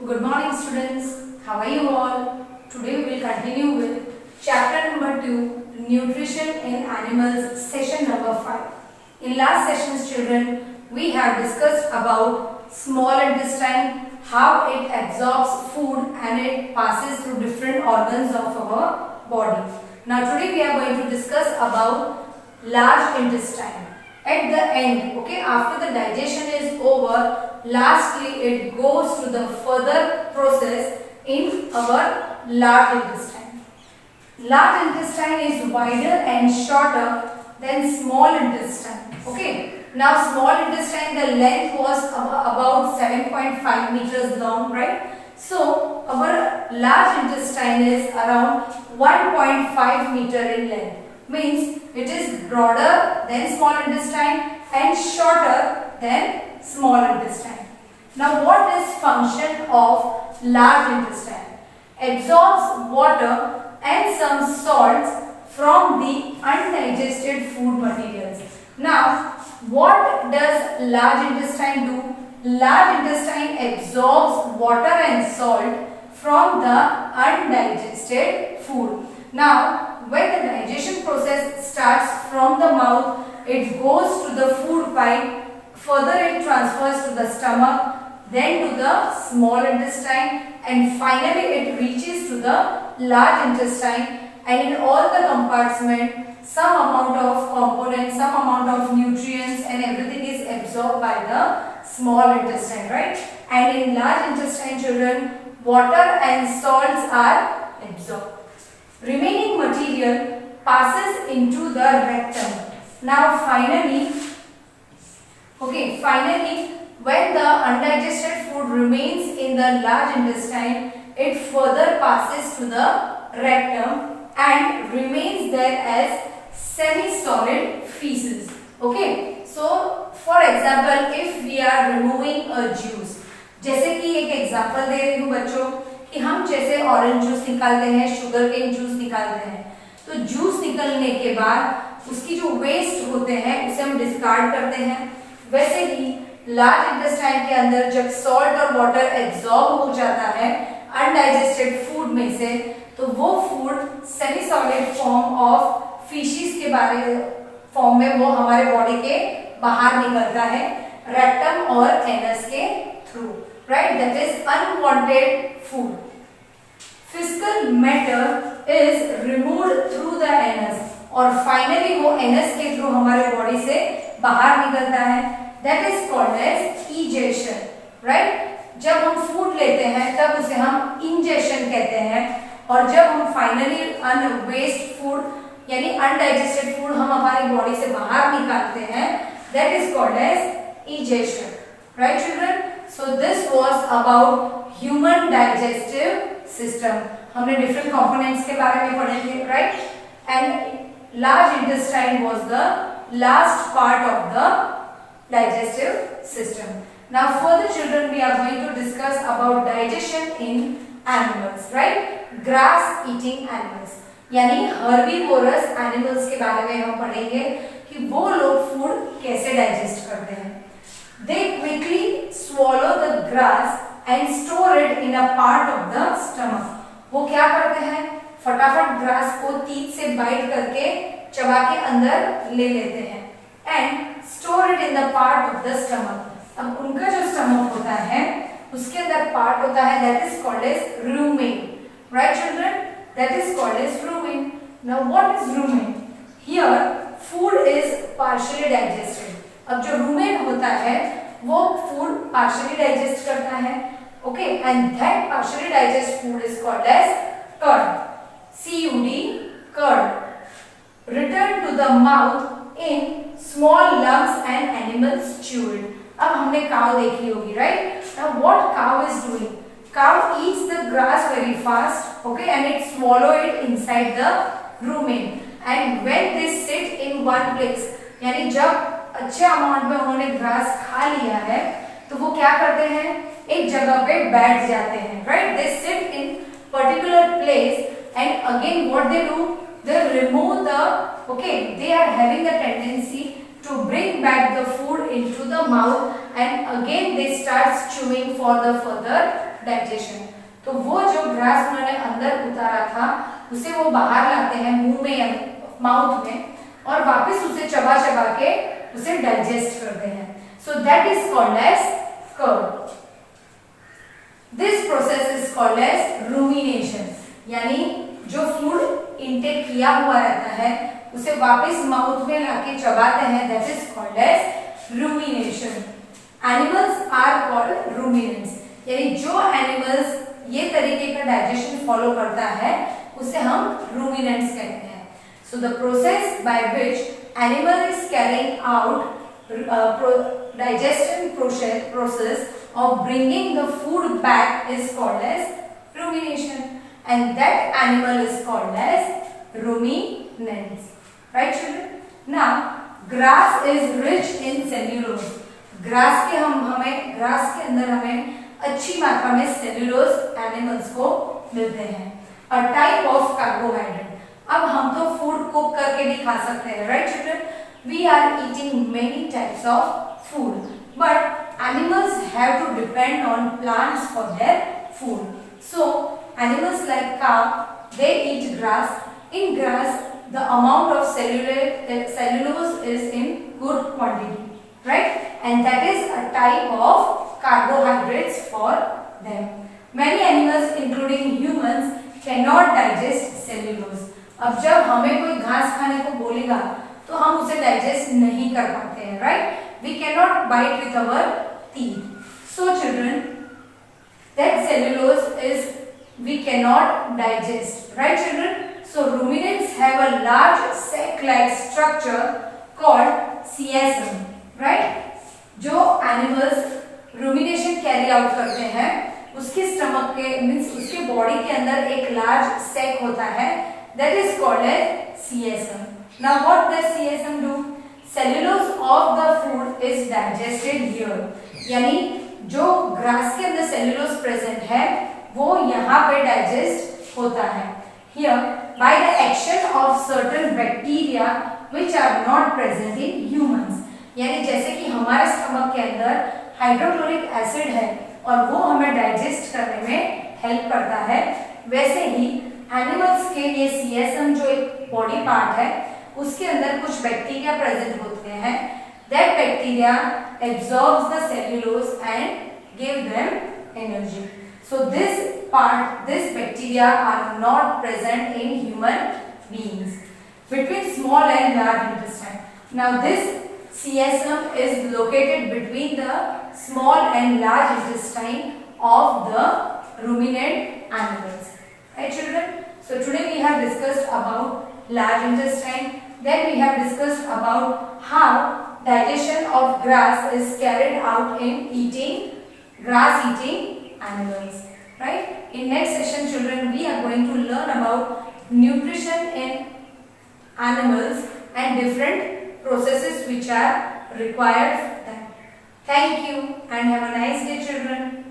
Good morning students, how are you all? Today we will continue with chapter number 2, Nutrition in Animals, session number 5. In last sessions children, we have discussed about small intestine, how it absorbs food and it passes through different organs of our body. Now today we are going to discuss about large intestine. At the end, okay, after the digestion is over, lastly it goes to the further process in our large intestine. Large intestine is wider and shorter than small intestine. Okay, now small intestine, the length was about 7.5 meters long, right? So our large intestine is around 1.5 meter in length. Means it is broader than small intestine and shorter than small intestine. Now what is function of large intestine? Absorbs water and some salts from the undigested food materials. Now what does large intestine do? Large intestine absorbs water and salt from the undigested food. Now when the digestion process starts from the mouth, it goes to the food pipe, further it transfers to the stomach, then to the small intestine, and finally it reaches to the large intestine, and in all the compartments some amount of components, some amount of nutrients and everything is absorbed by the small intestine, right? And in large intestine children, water and salts are absorbed. Remaining material passes into the rectum. Now finally, when the undigested food remains in the large intestine, it further passes to the rectum and remains there as semi-solid feces. Okay, so for example, if we are removing a juice, जैसे कि एक example दे रही हूँ बच्चों कि हम जैसे orange juice निकालते हैं, शुगर केन जूस निकालते हैं, तो जूस निकलने के बाद उसकी जो वेस्ट होते हैं उसे हम डिस्कार्ड करते हैं। वैसे ही लार्ज इंटेस्टाइन के अंदर जब सॉल्ट और वाटर एब्जॉर्ब हो जाता है अनडाइजेस्टेड फूड में से, तो वो food semi solid form of fishes के फॉर्म में वो हमारे बॉडी के बाहर निकलता है रेक्टम और एनस के through, right? That is unwanted food. Fecal matter is removed through the anus और finally वो anus के थ्रू हमारे बॉडी से बाहर निकलता है। That is called as egestion, right? जब हम फूड लेते हैं तब उसे हम ingestion कहते हैं, और जब हम finally waste food यानी undigested food हम हमारी बॉडी से बाहर निकालते हैं, that is called as egestion, right children? So this was about human digestive system. हमने different components के बारे में पढ़े थे, right? And large intestine was the last part of the digestive system. Now further children, we are going to discuss about digestion in animals, right? Grass eating animals. यानी herbivorous animals के बारे में हम पढ़ेंगे कि वो लोग food कैसे digest करते हैं। They quickly swallow the grass and store it in a part of the stomach. वो क्या करते हैं? फटाफट ग्रास को तीत से बाइट करके चबा के अंदर ले लेते हैं and store it in the part of the stomach. अब उनका जो स्टमक होता है उसके अंदर पार्ट होता है that is called as rumen, right children? That is called as rumen. Now what is rumen? Here food is partially digested. अब जो rumen होता है वो फूड partially digest करता है, okay, and that partially digest food is called as curd, C-U-D, curd. Return to the mouth in small lumps and animals chew it. अब हमने cow देखी होगी, right? Now what cow is doing? Cow eats the grass very fast, okay, and it swallow it inside the rumen. And when they sit in one place, यानी जब अच्छे amount में उन्होंने grass खा लिया है तो वो क्या करते हैं? एक जगह पे बैठ जाते हैं, right? They sit in particular place and again what they do? They remove the, okay, they are having a tendency to bring back the food into the mouth and again they start chewing for the further digestion. तो वो जो grass उन्होंने अंदर उतारा था उसे वो बाहर लाते हैं मुंह में या माउथ में, और वापस उसे चबा चबा के उसे डाइजेस्ट करते हैं। So that is called as curd. This process is called as rumination, यानी जो फूड इनटेक किया हुआ रहता है उसे वापस माउथ में लाके चबाते हैं, that is called as rumination. Animals are called ruminants, यानी जो एनिमल्स ये तरीके का डाइजेशन फॉलो करता है उसे हम रूमिनेंट्स कहते हैं। So the process by which animal is carrying out digestion process of bringing the food back is called as rumination, and that animal is called as ruminants. Right children? Now grass is rich in cellulose. Grass के grass के अंदर हमें अच्छी मात्रा में cellulose animals को मिलते हैं। A type of carbohydrate. अब हम तो फूड कुक करके भी खा सकते हैं, right children? We are eating many types of food, but animals have to depend on plants for their food. So animals like cow, they eat grass. In grass the amount of cellulose is in good quantity, right? And that is a type of carbohydrates for them. Many animals including humans cannot digest cellulose. अब जब हमें कोई घास खाने को बोलेगा तो हम उसे डाइजेस्ट नहीं कर पाते हैं, right? We cannot bite with our teeth. So children, that cellulose is we cannot digest, right children? So ruminants have a large sac-like structure called caecum, right? जो एनिमल्स रूमिनेशन कैरी आउट करते हैं उसके stomach के means उसके body के अंदर एक large sac होता है, that is called as caecum. Now what does caecum do? Cellulose of the food is digested here, यानी जो ग्रास के अंदर सेल्यूलोज प्रेजेंट है वो यहाँ पे डाइजेस्ट होता है here by the action of certain bacteria which are not present in humans. यानी जैसे कि हमारे स्टमक के अंदर हाइड्रोक्लोरिक एसिड है और वो हमें डाइजेस्ट करने में हेल्प करता है, वैसे ही एनिमल्स के ये caecum जो एक बॉडी पार्ट है उसके अंदर कुछ बैक्टीरिया प्रेजेंट होते हैं। That bacteria absorbs the cellulose and give them energy. So this bacteria are not present in human beings between small and large intestine. Now this caecum is located between the small and large intestine of the ruminant animals. Right children? So today we have discussed about large intestine. Then we have discussed about how digestion of grass is carried out in grass eating animals. Right? In next session children we are going to learn about nutrition in animals and different processes which are required for them. Thank you and have a nice day children.